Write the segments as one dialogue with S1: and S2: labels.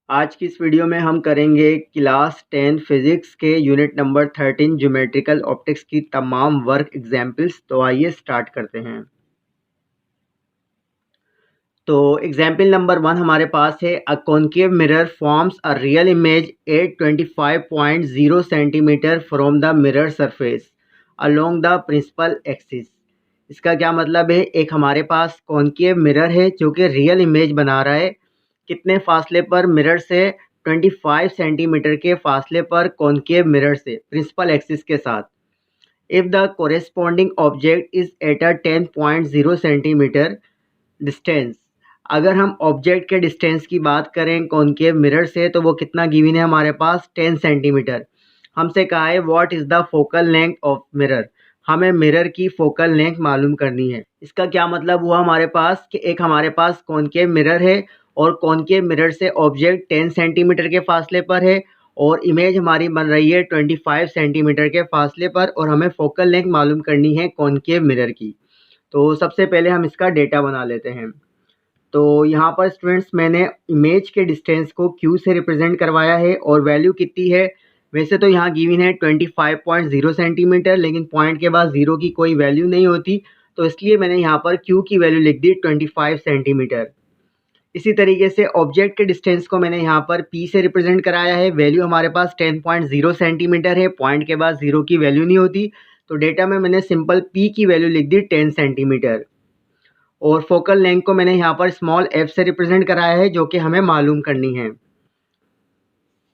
S1: आज की इस वीडियो में हम करेंगे क्लास 10 फिजिक्स के यूनिट नंबर 13 ज्योमेट्रिकल ऑप्टिक्स की तमाम वर्क एग्जाम्पल्स। तो आइए स्टार्ट करते हैं। तो एग्जाम्पल नंबर 1 हमारे पास है a concave mirror forms a real image at 25.0 centimetre from the mirror surface along the principal axis. इसका क्या मतलब है? एक हमारे पास कॉन्केव मिरर है जो कि रियल इमेज बना रहा है। कितने फासले पर? मिरर से 25 सेंटीमीटर के फासले पर कॉन्केव मिरर से प्रिंसिपल एक्सिस के साथ। If the corresponding object is at a 10.0 centimetre distance. अगर हम ऑब्जेक्ट के डिस्टेंस की बात करें कॉन्केव मिरर से तो वो कितना गिवन है हमारे पास? 10 सेंटीमीटर। हमसे कहा है what is the focal length of mirror. हमें मिरर की फोकल लेंथ मालूम करनी है। इसका क्या मतलब हुआ हमारे पास कि एक हमारे पास कॉन्केव मिरर है और कॉन्केव मिरर से ऑब्जेक्ट 10 सेंटीमीटर के फासले पर है और इमेज हमारी बन रही है 25 सेंटीमीटर के फासले पर और हमें फोकल लेंथ मालूम करनी है कॉन्केव मिरर की। तो सबसे पहले हम इसका डेटा बना लेते हैं। तो यहाँ पर स्टूडेंट्स मैंने इमेज के डिस्टेंस को क्यू से रिप्रेजेंट करवाया है और वैल्यू कितनी है? वैसे तो यहाँ गिवन है 25.0 सेंटीमीटर, लेकिन पॉइंट के बाद ज़ीरो की कोई वैल्यू नहीं होती, तो इसलिए मैंने यहाँ पर क्यू की वैल्यू लिख दी 25 सेंटीमीटर। इसी तरीके से ऑब्जेक्ट के डिस्टेंस को मैंने यहाँ पर पी से रिप्रेजेंट कराया है। वैल्यू हमारे पास 10.0 सेंटीमीटर है, पॉइंट के बाद ज़ीरो की वैल्यू नहीं होती, तो डेटा में मैंने सिंपल पी की वैल्यू लिख दी 10 सेंटीमीटर। और फोकल लेंथ को मैंने यहाँ पर स्मॉल एफ से रिप्रेजेंट कराया है जो कि हमें मालूम करनी है।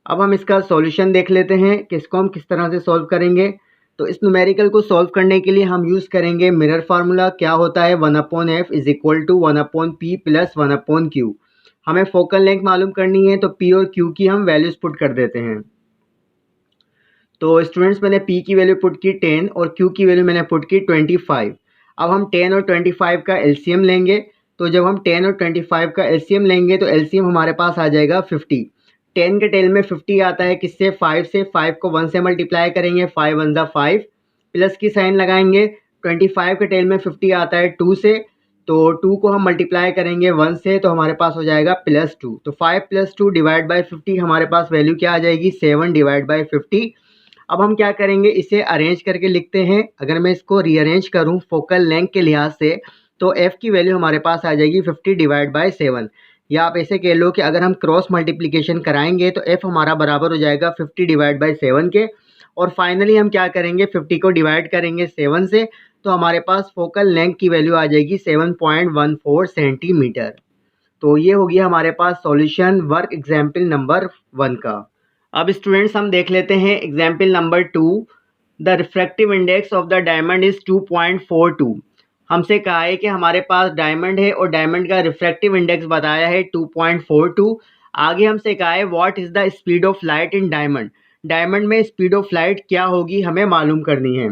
S1: अब हम इसका सॉल्यूशन देख लेते हैं कि इसको हम किस तरह से सॉल्व करेंगे। तो इस न्यूमेरिकल को सॉल्व करने के लिए हम यूज़ करेंगे मिरर फार्मूला। क्या होता है? 1/f is equal to 1/p plus 1/q। हमें फोकल लेंथ मालूम करनी है तो p और q की हम वैल्यूज पुट कर देते हैं। तो स्टूडेंट्स मैंने p की वैल्यू पुट की 10 और q की वैल्यू मैंने पुट की 25। अब हम 10 और 25 का एलसीएम लेंगे। तो जब हम 10 और 25 का एलसीएम लेंगे तो एलसीएम हमारे पास आ जाएगा 50। 10 के टेल में 50 आता है किससे? 5 से। 5 को 1 से मल्टीप्लाई करेंगे, 5 1 ज़ा 5, प्लस की साइन लगाएंगे। 25 के टेल में 50 आता है 2 से, तो 2 को हम मल्टीप्लाई करेंगे 1 से, तो हमारे पास हो जाएगा +2। तो 5 + 2 डिवाइड बाई 50 हमारे पास वैल्यू क्या आ जाएगी? 7 डिवाइड बाई 50। अब हम क्या करेंगे? इसे अरेंज करके लिखते हैं। अगर मैं इसको रीअरेंज करूं फोकल लेंथ के लिहाज से तो f की वैल्यू हमारे पास आ जाएगी 50 डिवाइड बाय 7। या आप ऐसे कह लो कि अगर हम क्रॉस मल्टीप्लिकेशन कराएंगे तो f हमारा बराबर हो जाएगा 50 डिवाइड बाय 7 के। और फाइनली हम क्या करेंगे? 50 को डिवाइड करेंगे 7 से, तो हमारे पास फोकल लेंथ की वैल्यू आ जाएगी 7.14 सेंटीमीटर। तो ये हो गया हमारे पास सॉल्यूशन वर्क एग्जाम्पल नंबर 1 का। अब स्टूडेंट्स हम देख लेते हैं example number 2। The refractive index of the diamond is 2.42। हमसे कहा है कि हमारे पास डायमंड है और डायमंड का रिफ्रैक्टिव इंडेक्स बताया है 2.42। आगे हमसे कहा है what is the speed of light in diamond. Diamond में स्पीड ऑफ लाइट क्या होगी हमें मालूम करनी है।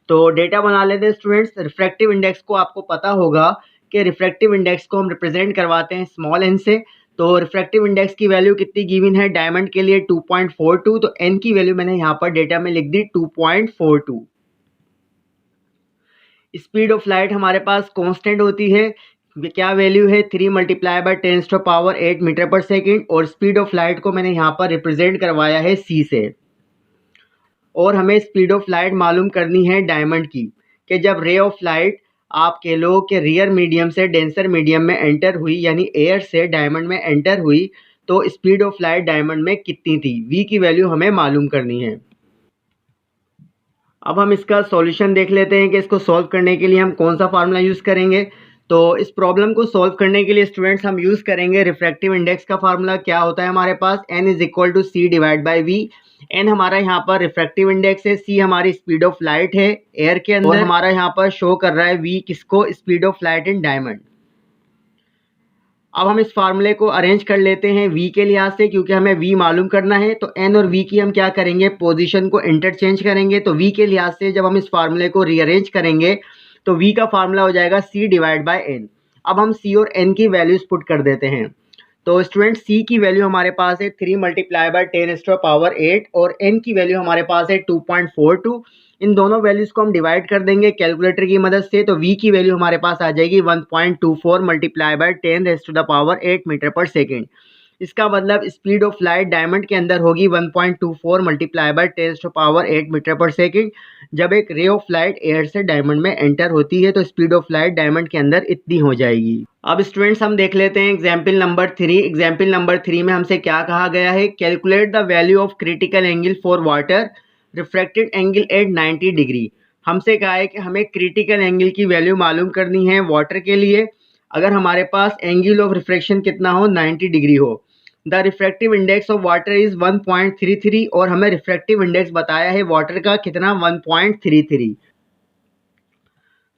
S1: तो डेटा बना लेते हैं स्टूडेंट्स। रिफ्रैक्टिव इंडेक्स को आपको पता होगा कि रिफ्रैक्टिव इंडेक्स को हम रिप्रेजेंट करवाते हैं स्मॉल एन से। तो रिफ्रैक्टिव इंडेक्स की वैल्यू कितनी गिवन है डायमंड के लिए? 2.42। तो एन की वैल्यू मैंने यहाँ पर डेटा में लिख दी 2.42। स्पीड ऑफ लाइट हमारे पास कांस्टेंट होती है। क्या वैल्यू है? 3 मल्टीप्लाई बाय 10⁻8 मीटर पर सेकेंड। और स्पीड ऑफ लाइट को मैंने यहाँ पर रिप्रेजेंट करवाया है सी से। और हमें स्पीड ऑफ लाइट मालूम करनी है डायमंड की कि जब रे ऑफ लाइट आप कह लो कि रियर मीडियम से डेंसर मीडियम में एंटर हुई, यानी एयर से डायमंड में एंटर हुई, तो स्पीड ऑफ लाइट डायमंड में कितनी थी? वी की वैल्यू हमें मालूम करनी है। अब हम इसका सॉल्यूशन देख लेते हैं कि इसको सॉल्व करने के लिए हम कौन सा फार्मूला यूज़ करेंगे। तो इस प्रॉब्लम को सॉल्व करने के लिए स्टूडेंट्स हम यूज़ करेंगे रिफ्रैक्टिव इंडेक्स का फार्मूला। क्या होता है हमारे पास? n is equal to c divide by v. n हमारा यहाँ पर रिफ्रैक्टिव इंडेक्स है, c हमारी स्पीड ऑफ लाइट है एयर के अंदर, और हमारा यहाँ पर शो कर रहा है v किसको? Speed of light in diamond. अब हम इस फार्मूले को अरेंज कर लेते हैं v के लिहाज से, क्योंकि हमें v मालूम करना है। तो n और v की हम क्या करेंगे? पोजीशन को इंटरचेंज करेंगे। तो v के लिहाज से जब हम इस फार्मूले को रीअरेंज करेंगे तो v का फार्मूला हो जाएगा c डिवाइड बाय n। अब हम c और n की वैल्यूज पुट कर देते हैं। तो स्टूडेंट c की वैल्यू हमारे पास है 3 मल्टीप्लाई बाय 10⁻8 और n की वैल्यू हमारे पास है 2.42। इन दोनों वैल्यूज को हम डिवाइड कर देंगे कैलकुलेटर की मदद से। तो v की वैल्यू हमारे पास आ जाएगी 1.24 मल्टीप्लाई बाय 10⁻8 मीटर पर सेकेंड। इसका मतलब स्पीड ऑफ लाइट डायमंड के अंदर होगी 1.24 मल्टीप्लाई बाय 10⁸ मीटर पर सेकेंड। जब एक रे ऑफ लाइट एयर से डायमंड में एंटर होती है तो स्पीड ऑफ लाइट डायमंड के अंदर इतनी हो जाएगी। अब स्टूडेंट्स हम देख लेते हैं एग्जाम्पल नंबर 3। एग्जाम्पल नंबर 3 में हमसे क्या कहा गया है, calculate the value of critical angle for water refracted angle at 90 degree. हमसे कहा है कि हमें क्रिटिकल एंगल की वैल्यू मालूम करनी है वाटर के लिए अगर हमारे पास एंगल ऑफ रिफ्रैक्शन कितना हो, 90 डिग्री हो। The refractive index of water is 1.33 और हमें रिफ्रैक्टिव इंडेक्स बताया है वाटर का कितना, 1.33।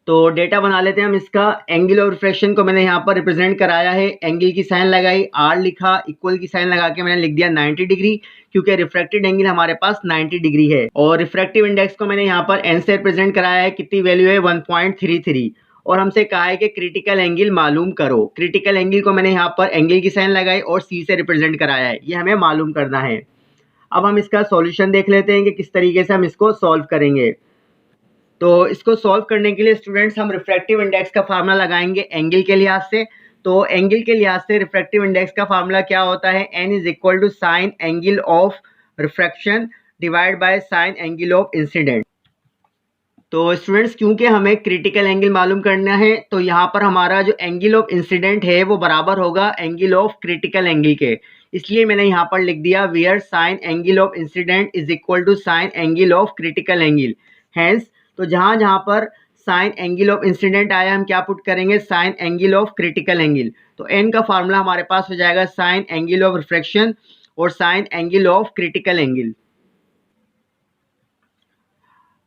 S1: तो डेटा बना लेते हैं हम इसका। एंगल ऑफ रिफ्रैक्शन को मैंने यहाँ पर रिप्रेजेंट कराया है, एंगल की साइन लगाई, आर लिखा, इक्वल की साइन लगा के मैंने लिख दिया 90 डिग्री, क्योंकि रिफ्रैक्टेड एंगल हमारे पास 90 डिग्री है। और रिफ्रैक्टिव इंडेक्स को मैंने यहाँ पर एन से रिप्रेजेंट कराया है, कितनी वैल्यू है, 1.33। और हमसे कहा है कि क्रिटिकल एंगल मालूम करो। क्रिटिकल एंगल को मैंने यहाँ पर एंगल की साइन लगाई और सी से रिप्रेजेंट कराया है, ये हमें मालूम करना है। अब हम इसका सॉल्यूशन देख लेते हैं कि किस तरीके से हम इसको सॉल्व करेंगे। तो इसको सॉल्व करने के लिए स्टूडेंट्स हम रिफ्रैक्टिव इंडेक्स का फार्मूला लगाएंगे एंगल के लिहाज से। तो एंगल के लिहाज से रिफ्रैक्टिव इंडेक्स का फार्मूला क्या होता है, n is equal to sine angle of refraction divide by sine angle of incident. तो स्टूडेंट्स क्योंकि हमें क्रिटिकल एंगल मालूम करना है तो यहाँ पर हमारा जो एंगल ऑफ इंसिडेंट है वो बराबर होगा एंगल ऑफ क्रिटिकल एंगल के, इसलिए मैंने यहाँ पर लिख दिया where sine angle of incident is equal to sine angle of critical angle. Hence तो जहाँ जहाँ पर साइन एंगल ऑफ इंसिडेंट आया हम क्या पुट करेंगे, sign angle of critical angle. तो एन का फार्मूला हमारे पास हो जाएगा साइन एंगल ऑफ रिफ्रैक्शन और sign angle of critical angle.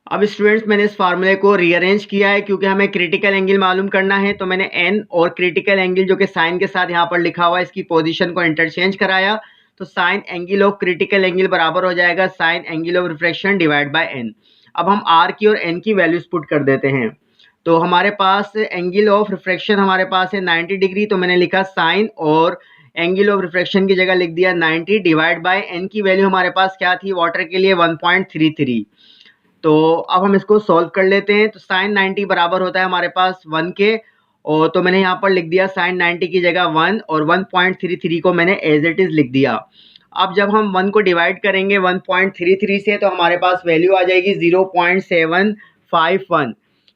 S1: अब स्टूडेंट्स मैंने इस फार्मूले को रीअरेंज किया है क्योंकि हमें क्रिटिकल एंगल मालूम करना है, तो मैंने एन और क्रिटिकल एंगल जो कि साइन के साथ यहाँ पर लिखा हुआ है इसकी पोजीशन को इंटरचेंज कराया। तो sine angle of critical angle बराबर हो जाएगा sine angle of refraction divide by n. अब हम आर की और एन की वैल्यूज पुट कर देते हैं। तो हमारे पास एंगल ऑफ रिफ्रैक्शन हमारे पास है 90 डिग्री, तो मैंने लिखा साइन और एंगल ऑफ रिफ्रैक्शन की जगह लिख दिया 90 डिवाइड बाय एन की वैल्यू हमारे पास क्या थी वाटर के लिए, 1.33। तो अब हम इसको सॉल्व कर लेते हैं। तो साइन 90 बराबर होता है हमारे पास 1 के, और तो मैंने यहाँ पर लिख दिया साइन 90 की जगह 1 और 1.33 को मैंने एज इट इज लिख दिया। अब जब हम 1 को डिवाइड करेंगे 1.33 से तो हमारे पास वैल्यू आ जाएगी 0.751।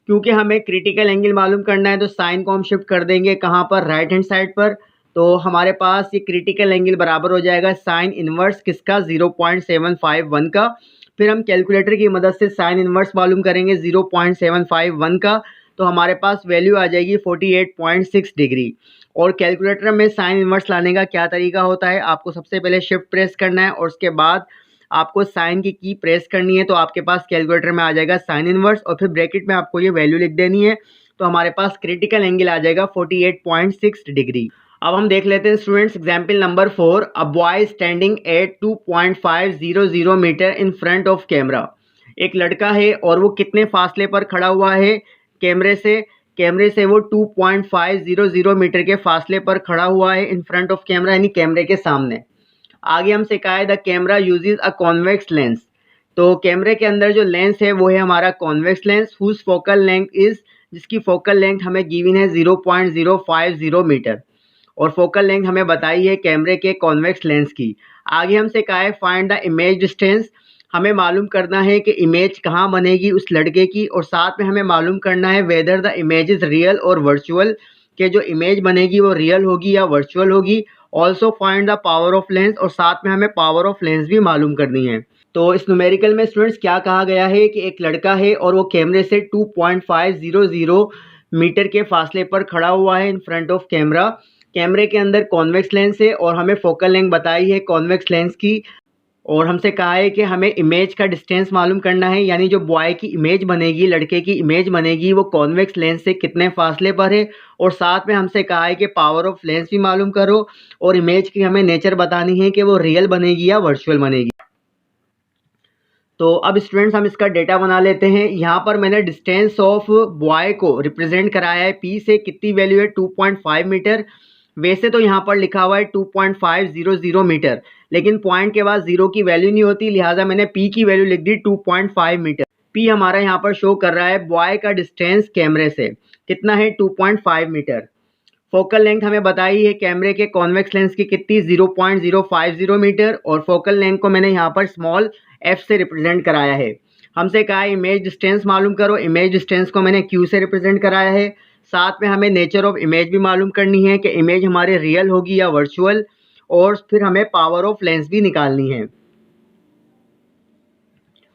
S1: क्योंकि हमें क्रिटिकल एंगल मालूम करना है तो साइन को हम शिफ्ट कर देंगे कहाँ पर, राइट हैंड साइड पर। तो हमारे पास ये क्रिटिकल एंगल बराबर हो जाएगा साइन इनवर्स किसका, 0.751 का। फिर हम कैलकुलेटर की मदद से साइन इनवर्स मालूम करेंगे 0.751 का, तो हमारे पास वैल्यू आ जाएगी 48.6 डिग्री। और कैलकुलेटर में साइन इनवर्स लाने का क्या तरीका होता है, आपको सबसे पहले शिफ्ट प्रेस करना है और उसके बाद आपको साइन की प्रेस करनी है, तो आपके पास कैलकुलेटर में आ जाएगा साइन इनवर्स और फिर ब्रैकेट में आपको ये वैल्यू लिख देनी है। तो हमारे पास क्रिटिकल एंगल आ जाएगा 48.6 डिग्री। अब हम देख लेते हैं students example number 4। A boy standing at 2.500 metre in front of camera. एक लड़का है और वो कितने फासले पर खड़ा हुआ है कैमरे से, वो 2.500 मीटर के फासले पर खड़ा हुआ है इन फ्रंट ऑफ कैमरा, यानी कैमरे के सामने। आगे हमसे कहा है the camera uses a convex lens. तो कैमरे के अंदर जो लेंस है वो है हमारा convex lens, whose focal length is, जिसकी फोकल लेंथ हमें गिवन है 0.050 मीटर, और फोकल लेंथ हमें बताई है कैमरे के कॉन्वेक्स लेंस की। आगे हमसे कहा है फाइंड द इमेज डिस्टेंस, हमें मालूम करना है कि इमेज कहाँ बनेगी उस लड़के की, और साथ में हमें मालूम करना है whether the image is real और वर्चुअल, कि जो इमेज बनेगी वो रियल होगी या वर्चुअल होगी। Also find the power of lens, और साथ में हमें पावर ऑफ लेंस भी मालूम करनी है। तो इस न्यूमेरिकल में स्टूडेंट्स क्या कहा गया है कि एक लड़का है और वो कैमरे से 2.500 मीटर के फासले पर खड़ा हुआ है इन फ्रंट ऑफ कैमरा। कैमरे के अंदर कॉन्वेक्स लेंस है और हमें फोकल लेंथ बताई है कॉन्वेक्स लेंस की, और हमसे कहा है कि हमें इमेज का डिस्टेंस मालूम करना है, यानी जो बॉय की इमेज बनेगी, लड़के की इमेज बनेगी, वो कॉन्वेक्स लेंस से कितने फासले पर है। और साथ में हमसे कहा है कि पावर ऑफ लेंस भी मालूम करो, और इमेज की हमें नेचर बतानी है कि वो रियल बनेगी या वर्चुअल बनेगी। तो अब स्टूडेंट्स हम इसका डेटा बना लेते हैं। यहाँ पर मैंने डिस्टेंस ऑफ बॉय को रिप्रेजेंट कराया है पी से, कितनी वैल्यू है 2.5 मीटर। वैसे तो यहाँ पर लिखा हुआ है 2.500 मीटर, लेकिन पॉइंट के बाद जीरो की वैल्यू नहीं होती, लिहाजा मैंने पी की वैल्यू लिख दी 2.5 मीटर। पी हमारा यहाँ पर शो कर रहा है बॉय का डिस्टेंस कैमरे से कितना है, 2.5 मीटर। फोकल लेंथ हमें बताई है कैमरे के कॉन्वेक्स लेंस की कितनी 0.050 मीटर, और फोकल लेंथ को मैंने यहाँ पर स्मॉल f से रिप्रेजेंट कराया है। हमसे कहा है इमेज डिस्टेंस मालूम करो, इमेज डिस्टेंस को मैंने q से रिप्रेजेंट कराया है। साथ में हमें नेचर ऑफ इमेज भी मालूम करनी है कि इमेज हमारे रियल होगी या वर्चुअल, और फिर हमें पावर ऑफ लेंस भी निकालनी है।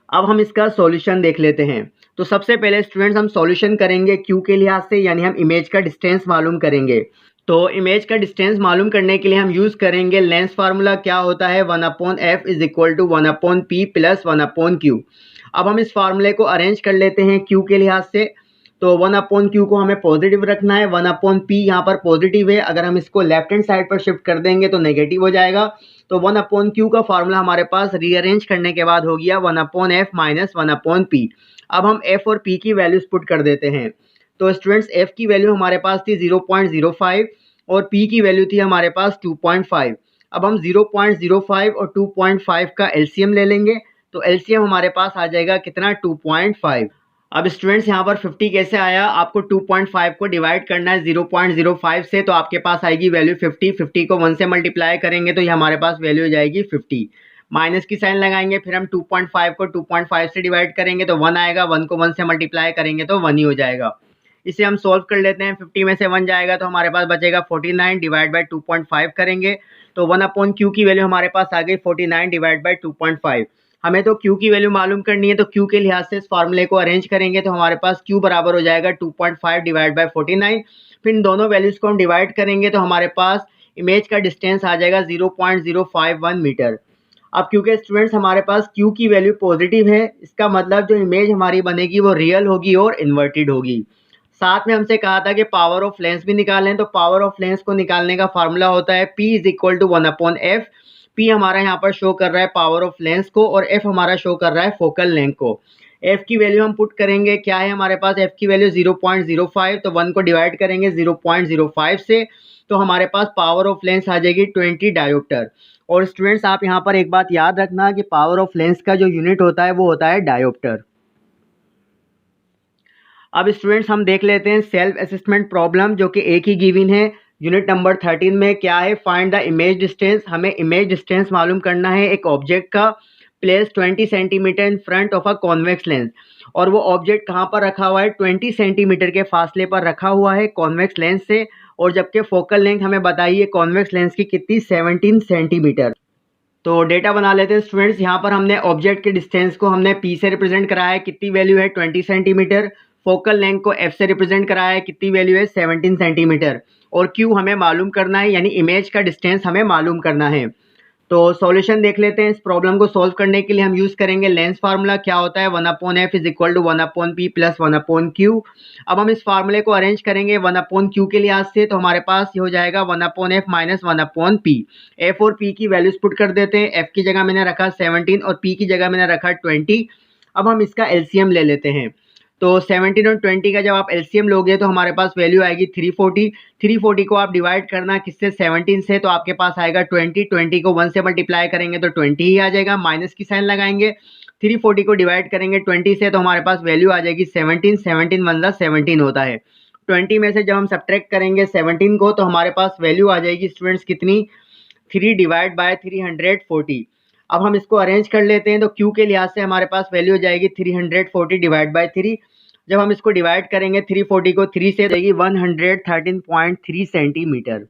S1: अब हम इसका सॉल्यूशन देख लेते हैं। तो सबसे पहले स्टूडेंट्स हम सॉल्यूशन करेंगे क्यू के लिहाज से, यानी हम इमेज का डिस्टेंस मालूम करेंगे। तो इमेज का डिस्टेंस मालूम करने के लिए हम यूज़ करेंगे लेंस फार्मूला। क्या होता है 1/f is equal to 1/p plus 1/q। अब हम इस फार्मूले को अरेंज कर लेते हैं क्यू के लिहाज से। तो 1/q को हमें पॉजिटिव रखना है, 1/p यहाँ पर पॉजिटिव है, अगर हम इसको लेफ्ट हैंड साइड पर शिफ्ट कर देंगे तो नेगेटिव हो जाएगा। तो 1/q का फार्मूला हमारे पास रीअरेंज करने के बाद हो गया 1/f माइनस 1/p। अब हम f और p की वैल्यूज पुट कर देते हैं। तो स्टूडेंट्स f की वैल्यू हमारे पास थी 0.05 और p की वैल्यू थी हमारे पास 2.5। अब हम 0.05 और 2.5 का एलसीएम ले लेंगे। तो एलसीएम हमारे पास आ जाएगा कितना 2.5। अब स्टूडेंट्स यहाँ पर 50 कैसे आया, आपको 2.5 को डिवाइड करना है 0.05 से, तो आपके पास आएगी वैल्यू 50। 50 को 1 से मल्टीप्लाई करेंगे तो ये हमारे पास वैल्यू हो जाएगी 50। माइनस की साइन लगाएंगे, फिर हम 2.5 को 2.5 से डिवाइड करेंगे तो 1 आएगा, 1 को 1 से मल्टीप्लाई करेंगे तो 1 ही हो जाएगा। इसे हम सॉल्व कर लेते हैं। 50 में से 1 जाएगा तो हमारे पास बचेगा 49, डिवाइड बाई 2.5 करेंगे तो 1/q की वैल्यू हमारे पास आ गई 49 डिवाइड बाई 2.5। हमें तो q की वैल्यू मालूम करनी है, तो q के लिहाज से इस फार्मूले को अरेंज करेंगे तो हमारे पास q बराबर हो जाएगा 2.5 डिवाइड बाई 49। फिर इन दोनों वैल्यूज़ को हम डिवाइड करेंगे तो हमारे पास इमेज का डिस्टेंस आ जाएगा 0.051 मीटर। अब क्योंकि स्टूडेंट्स हमारे पास q की वैल्यू पॉजिटिव है, इसका मतलब जो इमेज हमारी बनेगी वो रियल होगी और इन्वर्टेड होगी। साथ में हमसे कहा था कि पावर ऑफ लेंस भी निकालें, तो पावर ऑफ लेंस को निकालने का फार्मूला होता है p is equal to 1/f। p हमारा यहाँ पर शो कर रहा है पावर ऑफ लेंस को और f हमारा शो कर रहा है फोकल लेंथ को। f की वैल्यू हम पुट करेंगे, क्या है हमारे पास f की वैल्यू 0.05, तो 1 को डिवाइड करेंगे 0.05 से, तो हमारे पास पावर ऑफ लेंस आ जाएगी 20 डायोप्टर। और स्टूडेंट्स आप यहाँ पर एक बात याद रखना कि पावर ऑफ लेंस का जो यूनिट होता है वो होता है डायोप्टर। अब स्टूडेंट्स हम देख लेते हैं सेल्फ असेसमेंट प्रॉब्लम, जो कि एक ही गिवन है यूनिट नंबर 13 में। क्या है फाइंड द इमेज डिस्टेंस। हमें इमेज डिस्टेंस मालूम करना है एक ऑब्जेक्ट का, place 20 centimetre in front of a convex lens. और वो ऑब्जेक्ट कहाँ पर रखा हुआ है 20 सेंटीमीटर के फासले पर रखा हुआ है कॉन्वेक्स लेंस से, और जबकि फोकल लेंथ हमें बताइए कॉन्वेक्स लेंस की कितनी 17 सेंटीमीटर। तो डेटा बना लेते हैं स्टूडेंट्स। यहाँ पर हमने ऑब्जेक्ट के डिस्टेंस को हमने p से रिप्रेजेंट कराया है, कितनी वैल्यू है 20 सेंटीमीटर। फोकल लेंथ को f से रिप्रेजेंट कराया है, कितनी वैल्यू है 17 सेंटीमीटर। और q हमें मालूम करना है, यानी इमेज का डिस्टेंस हमें मालूम करना है। तो सॉल्यूशन देख लेते हैं। इस प्रॉब्लम को सॉल्व करने के लिए हम यूज़ करेंगे लेंस फार्मूला। क्या होता है 1/f is equal to 1/p plus 1/q। अब हम इस फार्मूले को अरेंज करेंगे 1/q के लिहाज से, तो हमारे पास ये हो जाएगा 1/f माइनस 1/p। f और p की वैल्यूज पुट कर देते हैं। f की जगह मैंने रखा 17 और p की जगह मैंने रखा 20। अब हम इसका एलसीएम ले लेते हैं। तो 17 और 20 का जब आप एलसीएम लोगे तो हमारे पास वैल्यू आएगी 340। 340 को आप डिवाइड करना किससे 17 से, तो आपके पास आएगा 20। 20 को 1 से मल्टीप्लाई करेंगे तो 20 ही आ जाएगा, माइनस की साइन लगाएंगे। 340 को डिवाइड करेंगे 20 से तो हमारे पास वैल्यू आ जाएगी 17। 17 1 17 होता है। 20 में से जब हम सब्ट्रैक्ट करेंगे 17 को तो हमारे पास वैल्यू आ जाएगी स्टूडेंट्स कितनी 3 डिवाइड बाय 340। अब हम इसको अरेंज कर लेते हैं। तो Q के लिहाज से हमारे पास वैल्यू हो जाएगी 340 डिवाइड बाय 3। जब हम इसको डिवाइड करेंगे 340 को 3 से जाएगी 113.3 सेंटीमीटर।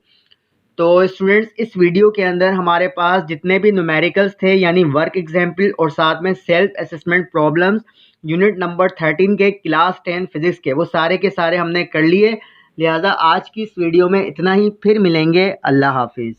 S1: तो स्टूडेंट्स इस वीडियो के अंदर हमारे पास जितने भी न्यूमेरिकल्स थे, यानी वर्क एग्जाम्पल और साथ में self assessment problems unit number 13 के क्लास 10 फिजिक्स के, वो सारे के सारे हमने कर लिए। लिहाजा आज की इस वीडियो में इतना ही, फिर मिलेंगे। अल्लाह हाफिज़।